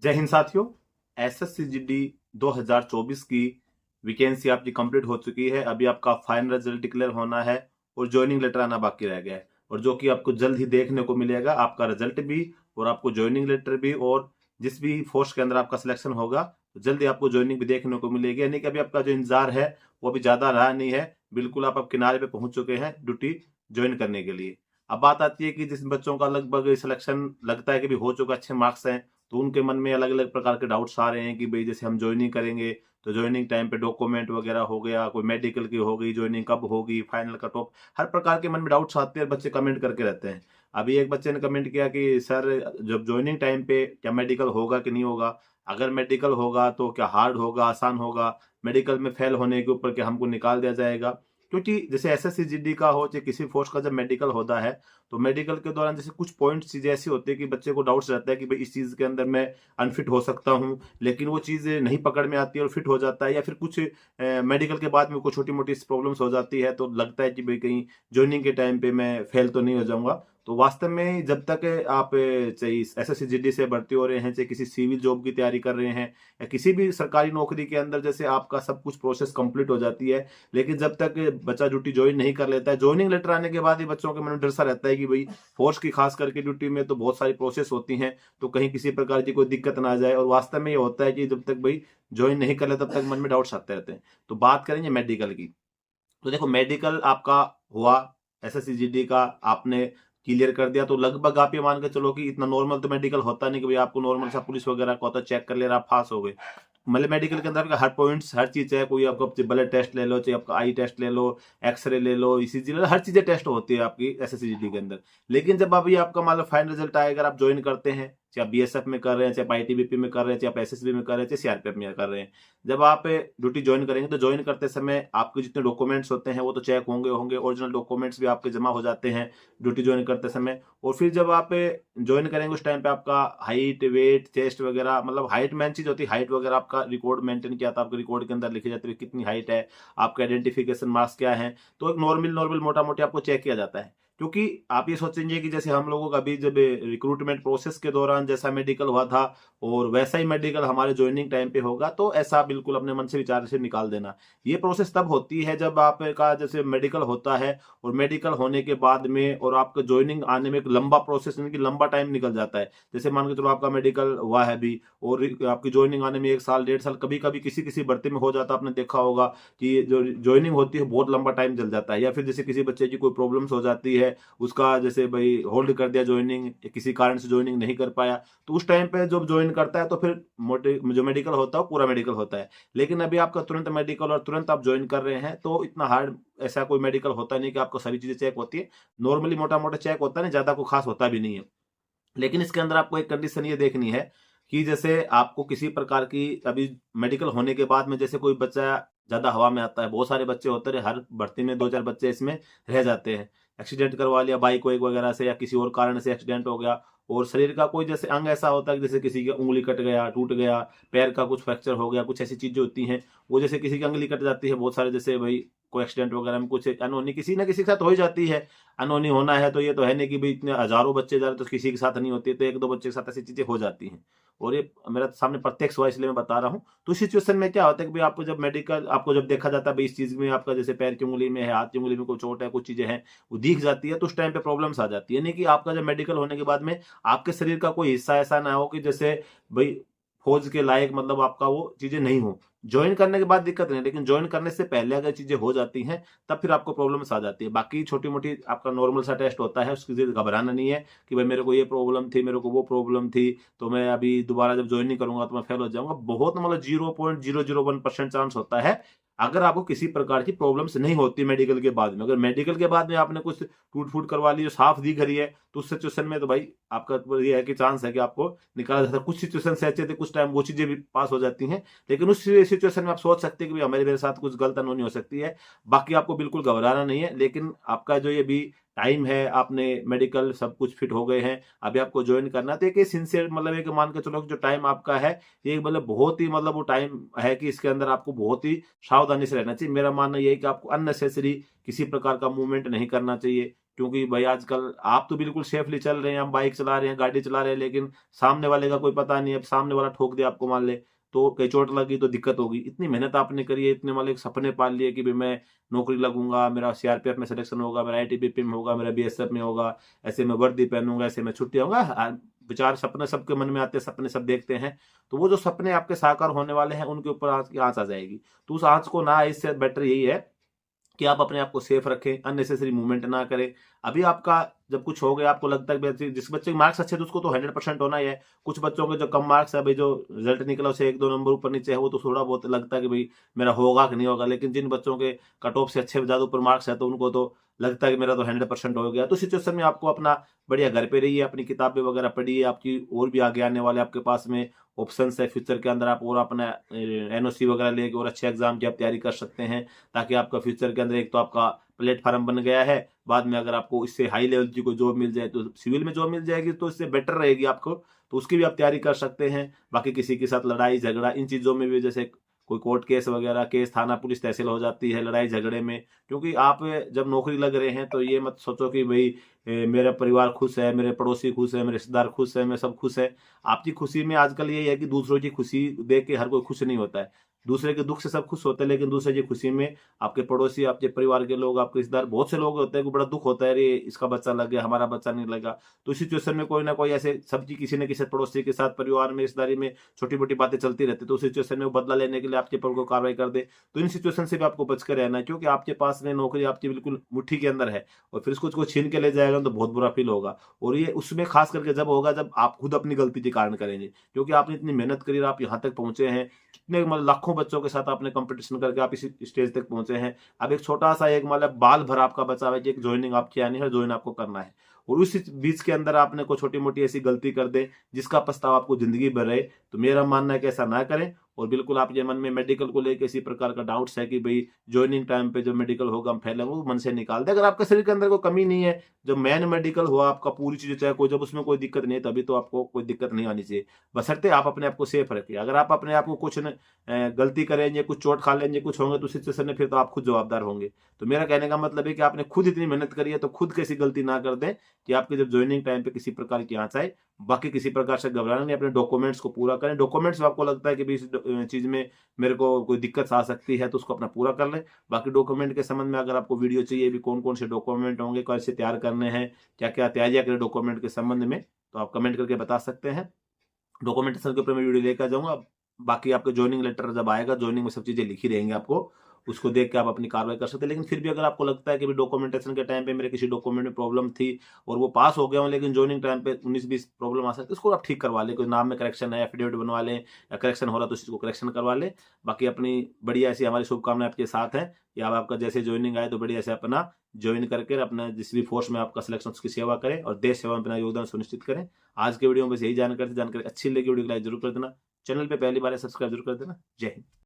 जय हिंद साथियों। एसएससीजीडी 2024 की वैकेंसी आपकी कंप्लीट हो चुकी है। अभी आपका फाइनल रिजल्ट डिक्लेयर होना है और ज्वाइनिंग लेटर आना बाकी रह गया है, और जो कि आपको जल्द ही देखने को मिलेगा। आपका रिजल्ट भी और आपको ज्वाइनिंग लेटर भी, और जिस भी फोर्स के अंदर आपका सिलेक्शन होगा तो जल्दी आपको ज्वाइनिंग भी देखने को मिलेगी। यानी कि अभी आपका जो इंतजार है वो अभी ज्यादा रहा नहीं है। बिल्कुल आप अब किनारे पे पहुंच चुके हैं ड्यूटी ज्वाइन करने के लिए। अब बात आती है कि जिस बच्चों का लगभग सिलेक्शन लगता है कि भी हो चुका, अच्छे मार्क्स हैं, तो उनके मन में अलग अलग प्रकार के डाउट्स आ रहे हैं कि भाई जैसे हम ज्वाइनिंग करेंगे तो ज्वाइनिंग टाइम पे डॉक्यूमेंट वगैरह हो गया, कोई मेडिकल की हो गई, ज्वाइनिंग कब होगी, फाइनल कट ऑफ, हर प्रकार के मन में डाउट्स आते हैं। बच्चे कमेंट करके रहते हैं। अभी एक बच्चे ने कमेंट किया कि सर जब ज्वाइनिंग टाइम पे क्या मेडिकल होगा कि नहीं होगा, अगर मेडिकल होगा तो क्या हार्ड होगा, आसान होगा, मेडिकल में फेल होने के ऊपर क्या हमको निकाल दिया जाएगा। क्योंकि जैसे एसएससीजीडी का हो चाहे किसी फोर्स का जब मेडिकल होता है तो मेडिकल के दौरान जैसे कुछ पॉइंट्स चीजें ऐसी होती है कि बच्चे को डाउट्स रहता है कि भाई इस चीज के अंदर मैं अनफिट हो सकता हूँ, लेकिन वो चीज नहीं पकड़ में आती है और फिट हो जाता है। या फिर कुछ मेडिकल के बाद में कुछ छोटी मोटी प्रॉब्लम्स हो जाती है तो लगता है कि भाई कहीं ज्वाइनिंग के टाइम पे मैं फेल तो नहीं हो जाऊंगा। तो वास्तव में जब तक आप चाहे एसएससीजीडी से भर्ती हो रहे हैं, चाहे किसी सिविल जॉब की तैयारी कर रहे हैं, या किसी भी सरकारी नौकरी के अंदर, जैसे आपका सब कुछ प्रोसेस कंप्लीट हो जाती है, लेकिन जब तक बच्चा ड्यूटी ज्वाइन नहीं कर लेता है, ज्वाइनिंग लेटर आने के बाद ही बच्चों के मन में डर सा रहता है कि भाई फोर्स की खास करके ड्यूटी में तो बहुत सारी प्रोसेस होती हैं, तो कहीं किसी प्रकार की कोई दिक्कत ना आ जाए। और वास्तव में ये होता है कि जब तक भाई ज्वाइन नहीं कर ले तब तक मन में डाउट्स आते रहते हैं। तो बात करेंगे मेडिकल की। तो देखो मेडिकल आपका हुआ, एसएससीजीडी का आपने क्लियर कर दिया, तो लगभग आप ये मान के चलो कि इतना नॉर्मल तो मेडिकल होता नहीं कि भाई आपको नॉर्मल सा पुलिस वगैरह को होता चेक कर ले रहा, आप पास हो गए। मतलब मेडिकल के अंदर आपका हर पॉइंट्स, हर चीज है, कोई आपका ब्लड टेस्ट ले लो, चाहे आपका आई टेस्ट ले लो, एक्सरे ले लो, ईसीजी ले लो, हर चीजें टेस्ट होती है आपकी एसएससीजीडी के अंदर। लेकिन जब अभी आपका मान लो फाइनल रिजल्ट आएगा, अगर आप ज्वाइन करते हैं, चाहे आप बीएसएफ में कर रहे हैं, चाहे आप आईटीबीपी में कर रहे हैं, चाहे आप एसएसबी में कर रहे हैं, चाहे सीआरपीएफ में कर रहे हैं, जब आप ड्यूटी ज्वाइन करेंगे तो ज्वाइन करते समय आपके जितने डॉक्यूमेंट्स होते हैं वो तो चेक होंगे होंगे ओरिजिनल डॉक्यूमेंट्स भी आपके जमा हो जाते हैं ड्यूटी ज्वाइन करते समय। और फिर जब आप ज्वाइन करेंगे उस टाइम पे आपका हाइट, वेट, चेस्ट वगैरह, मतलब हाइट मेन चीज होती है, हाइट वगैरह आपका रिकॉर्ड मेंटेन किया था, आपके रिकॉर्ड के अंदर लिखी जाती है कितनी हाइट है, आपके आइडेंटिफिकेशन मार्क्स क्या है। तो एक नॉर्मल नॉर्मल मोटा मोटी आपको चेक किया जाता है। क्योंकि आप ये सोचेंगे कि जैसे हम लोगों का अभी जब रिक्रूटमेंट प्रोसेस के दौरान जैसा मेडिकल हुआ था और वैसा ही मेडिकल हमारे ज्वाइनिंग टाइम पे होगा, तो ऐसा बिल्कुल अपने मन से विचार से निकाल देना। ये प्रोसेस तब होती है जब आपका जैसे मेडिकल होता है, और मेडिकल होने के बाद में और आपका ज्वाइनिंग आने में एक लंबा प्रोसेस, यानी कि लंबा टाइम निकल जाता है। जैसे मान के चलो आपका मेडिकल हुआ है अभी और आपकी ज्वाइनिंग आने में 1 साल 1.5 साल, कभी कभी किसी किसी भर्ती में हो जाता है, आपने देखा होगा कि जो ज्वाइनिंग होती है बहुत लंबा टाइम चल जाता है। या फिर जैसे किसी बच्चे की कोई प्रॉब्लम्स हो जाती है, उसका जैसे भाई होल्ड कर दिया ज्वाइनिंग, किसी कारण से ज्वाइनिंग नहीं कर पाया, तो उस टाइम पे जब ज्वाइन करता है तो फिर जो मेडिकल होता है पूरा मेडिकल होता है। लेकिन अभी आपका तुरंत मेडिकल और तुरंत आप ज्वाइन कर रहे हैं तो इतना हार्ड ऐसा कोई मेडिकल होता नहीं कि आपको सभी चीजें चेक होती है। नॉर्मली मोटा मोटा चेक होता है, नहीं ज्यादा को खास होता भी नहीं है। लेकिन इसके अंदर आपको एक कंडीशन ये देखनी है कि जैसे आपको किसी प्रकार की अभी मेडिकल होने के बाद में जैसे कोई बच्चा ज्यादा हवा में आता है, बहुत सारे बच्चे होते हैं, हर भर्ती में 2-4 बच्चे इसमें रह जाते हैं, एक्सीडेंट करवा लिया बाइक वाइक वगैरह से, या किसी और कारण से एक्सीडेंट हो गया, और शरीर का कोई जैसे अंग ऐसा होता है कि जैसे किसी की उंगली कट गया, टूट गया, पैर का कुछ फ्रैक्चर हो गया, कुछ ऐसी चीजें होती हैं। वो जैसे किसी की अंगली कट जाती है, बहुत सारे जैसे भाई कोई एक्सीडेंट वगैरह में कुछ अनहोनी किसी ना किसी के साथ हो ही जाती है। अनहोनी होना है तो ये तो है नहीं कि भाई इतने हजारों बच्चे जा रहे तो किसी के साथ नहीं होती, तो 1-2 बच्चे के साथ ऐसी चीजें हो जाती हैं। और ये मेरा सामने प्रत्यक्ष हुआ इसलिए मैं बता रहा हूँ। तो इस सिचुएशन में क्या होता है कि भाई आपको जब मेडिकल, आपको जब देखा जाता है भाई इस चीज में आपका जैसे पैर की उंगली में है, हाथ की उंगली में कोई चोट है, कुछ चीजें हैं, वो दिख जाती है, तो उस टाइम पे प्रॉब्लम्स आ जाती है। यानी कि आपका जब मेडिकल होने के बाद में आपके शरीर का कोई हिस्सा ऐसा ना हो कि जैसे भाई फौज के लायक, मतलब आपका वो चीजें नहीं हो। ज्वाइन करने के बाद दिक्कत नहीं, लेकिन ज्वाइन करने से पहले अगर चीजें हो जाती हैं तब फिर आपको प्रॉब्लम्स आ जाती है। बाकी छोटी मोटी आपका नॉर्मल सा टेस्ट होता है, उसकी जरूरत घबराना नहीं है कि भाई मेरे को ये प्रॉब्लम थी, मेरे को वो प्रॉब्लम थी, तो मैं अभी दोबारा जब ज्वाइन नहीं करूंगा तो मैं फेल हो जाऊंगा। बहुत मतलब 0.001% चांस होता है अगर आपको किसी प्रकार की प्रॉब्लम्स नहीं होती मेडिकल के बाद में। अगर मेडिकल के बाद में आपने कुछ टूट फूट करवा ली जो साफ दिख रही है, तो उस सिचुएशन में तो भाई आपका तो ये है कि चांस है कि आपको निकाला जा सकता है। कुछ सिचुएशन से अच्छे थे, कुछ टाइम वो चीजें भी पास हो जाती हैं, लेकिन उस सिचुएशन में आप सोच सकते हैं कि भाई हमारे मेरे साथ कुछ गलत अनहोनी हो सकती है। बाकी आपको बिल्कुल घबराना नहीं है, लेकिन आपका जो ये भी टाइम है, आपने मेडिकल सब कुछ फिट हो गए हैं, अभी आपको ज्वाइन करना, तो एक सिंसियर मतलब एक मान के चलो कि जो टाइम आपका है ये मतलब बहुत ही मतलब वो टाइम है कि इसके अंदर आपको बहुत ही सावधानी से रहना चाहिए। मेरा मानना ये है कि आपको अननेसेसरी किसी प्रकार का मूवमेंट नहीं करना चाहिए। क्योंकि भाई आजकल आप तो बिल्कुल सेफली चल रहे हैं, हम बाइक चला रहे हैं, गाड़ी चला रहे हैं, लेकिन सामने वाले का कोई पता नहीं है। अब सामने वाला ठोक दे आपको, मान ले, तो कहीं चोट लगी तो दिक्कत होगी। इतनी मेहनत आपने करी है, इतने वाले सपने पाल लिए कि भाई मैं नौकरी लगूंगा, मेरा सीआरपीएफ में सिलेक्शन होगा, मेरा आईटीबीपी में होगा, मेरा बीएसएफ में होगा, ऐसे मैं वर्दी पहनूंगा, ऐसे मैं छुट्टी होगा। विचार सपने सबके मन में आते हैं, सपने सब देखते हैं। तो वो जो सपने आपके साकार होने वाले हैं, उनके ऊपर आंच की आंच आ जाएगी। तो उस आंच को ना, इससे बेटर यही है कि आप अपने आप को सेफ रखें, अननेसेसरी मूवमेंट ना करें। अभी आपका जब कुछ हो गया, आपको लगता है कि जिस बच्चे के मार्क्स अच्छे थे उसको तो 100% होना ही है। कुछ बच्चों के जो कम मार्क्स है, भाई जो रिजल्ट निकला उसे 1-2 नंबर ऊपर नीचे है, वो तो थोड़ा बहुत लगता है कि भाई मेरा होगा कि नहीं होगा। लेकिन जिन बच्चों के कट ऑफ से अच्छे ज्यादा ऊपर मार्क्स है, तो उनको तो लगता है कि मेरा तो 100% हो गया। तो सिचुएशन में आपको अपना बढ़िया घर पे रहिए, अपनी किताबें वगैरह पढ़िए, आपकी और भी आगे आने वाले आपके पास में ऑप्शंस है फ्यूचर के अंदर। आप और अपना एनओसी वगैरह लेके और अच्छे एग्जाम की आप तैयारी कर सकते हैं, ताकि आपका फ्यूचर के अंदर एक तो आपका प्लेटफॉर्म बन गया है। बाद में अगर आपको इससे हाई लेवल की कोई जॉब मिल जाए, तो सिविल में जॉब मिल जाएगी, तो इससे बेटर रहेगी आपको, तो उसकी भी आप तैयारी कर सकते हैं। बाकी किसी के साथ लड़ाई झगड़ा, इन चीजों में भी, जैसे कोई कोर्ट केस वगैरह, केस थाना पुलिस तहसील हो जाती है लड़ाई झगड़े में। क्योंकि आप जब नौकरी लग रहे हैं, तो ये मत सोचो कि भाई मेरा परिवार खुश है, मेरे पड़ोसी खुश है, मेरे रिश्तेदार खुश है, मैं सब खुश है। आपकी खुशी में आजकल ये है कि दूसरों की खुशी देख के हर कोई खुश नहीं होता है। दूसरे के दुख से सब खुश होते हैं, लेकिन दूसरे की खुशी में आपके पड़ोसी, आपके परिवार के लोग, आपके रिश्तेदार, बहुत से लोग होते हैं को बड़ा दुख होता है, अरे इसका बच्चा लग गया, हमारा बच्चा नहीं लगा। तो इस सिचुएशन में कोई ना कोई ऐसे सबकी किसी न किसी पड़ोसी के साथ, परिवार में, रिश्तेदारी में छोटी मोटी बातें चलती रहती है। तो उस सिचुएशन में वो बदला लेने के लिए आपके ऊपर को कार्रवाई कर दे, तो इन सिचुएशन से भी आपको बचकर रहना है। क्योंकि आपके पास में नौकरी आपकी बिल्कुल मुट्ठी के अंदर है, और फिर इसको कोई छीन के ले जाएगा तो बहुत बुरा फील होगा। और ये उसमें खास करके जब होगा जब आप खुद अपनी गलती के कारण करेंगे, क्योंकि आपने इतनी मेहनत करी और आप यहाँ तक पहुंचे हैं। कितने मतलब लाखों बच्चों के साथ आपने कंपटीशन करके आप इस स्टेज तक पहुंचे हैं। अब एक छोटा सा एक मतलब बाल भर आपका बचा हुआ है कि एक ज्वाइनिंग आपकी आनी है, ज्वाइन आपको करना है, और उस बीच के अंदर आपने कोई छोटी मोटी ऐसी गलती कर दे जिसका पछतावा आपको जिंदगी भर रहे, तो मेरा मानना है कि ऐसा ना करें। और बिल्कुल आप ये मन में मेडिकल को लेकर इसी प्रकार का डाउट्स है कि भाई ज्वाइनिंग टाइम पे जो मेडिकल होगा हम फैलेंगे, वो मन से निकाल दे। अगर आपके शरीर के अंदर कोई कमी नहीं है, जब मेन मेडिकल हुआ आपका पूरी चीजें चाहे कोई, जब उसमें कोई दिक्कत नहीं है, तभी तो आपको कोई दिक्कत नहीं आनी चाहिए। बशर्ते आप अपने आप को सेफ रखिए। अगर आप अपने आप को कुछ गलती करेंगे, कुछ चोट खा लेंगे, कुछ होंगे, तो सिचुएशन में फिर तो आप खुद जवाबदार होंगे। तो मेरा कहने का मतलब है कि आपने खुद इतनी मेहनत करी है, तो खुद कैसी गलती ना कर दें कि आपके जब ज्वाइनिंग टाइम पे किसी प्रकार की आंच आए। बाकी किसी प्रकार से घबराना नहीं, अपने डॉक्यूमेंट्स को पूरा करें। डॉक्यूमेंट्स में आपको लगता है कि भी इस चीज में मेरे को कोई दिक्कत आ सकती है, तो उसको अपना पूरा कर लें। बाकी डॉक्यूमेंट के संबंध में अगर आपको वीडियो चाहिए भी, कौन कौन से डॉक्यूमेंट होंगे, कैसे तैयार करने हैं, क्या क्या तैयारियां करें डॉक्यूमेंट के संबंध में, तो आप कमेंट करके बता सकते हैं। डॉक्यूमेंटेशन के ऊपर मैं वीडियो लेकर जाऊंगा। बाकी आपका ज्वाइनिंग लेटर जब आएगा, ज्वाइनिंग में सब चीजें लिखी रहेंगी, आपको उसको देख के आप अपनी कार्रवाई कर सकते हैं। लेकिन फिर भी अगर आपको लगता है कि डॉक्यूमेंटेशन के टाइम पे मेरे किसी डॉक्यूमेंट में प्रॉब्लम थी और वो पास हो गया हूँ, लेकिन ज्वाइनिंग टाइम पे 19-20 प्रॉब्लम आ सकती है, उसको आप ठीक करवा लें। कोई नाम में करेक्शन है, एफिडेविट बनवा लें, या करेक्शन हो रहा तो उसको करेक्शन करवा लें। बाकी अपनी बढ़िया ऐसी हमारी शुभकामनाएं आपके साथ है, या आपका जैसे ज्वाइनिंग आए तो बढ़िया से अपना ज्वाइन करके अपना जिस भी फोर्स में आपका सिलेक्शन, उसकी सेवा करें और देश सेवा में अपना योगदान सुनिश्चित करें। आज के वीडियो में बस यही जानकारी अच्छी लगी, वीडियो को लाइक जरूर कर देना, चैनल पे पहली बार है सब्सक्राइब जरूर कर देना। जय हिंद।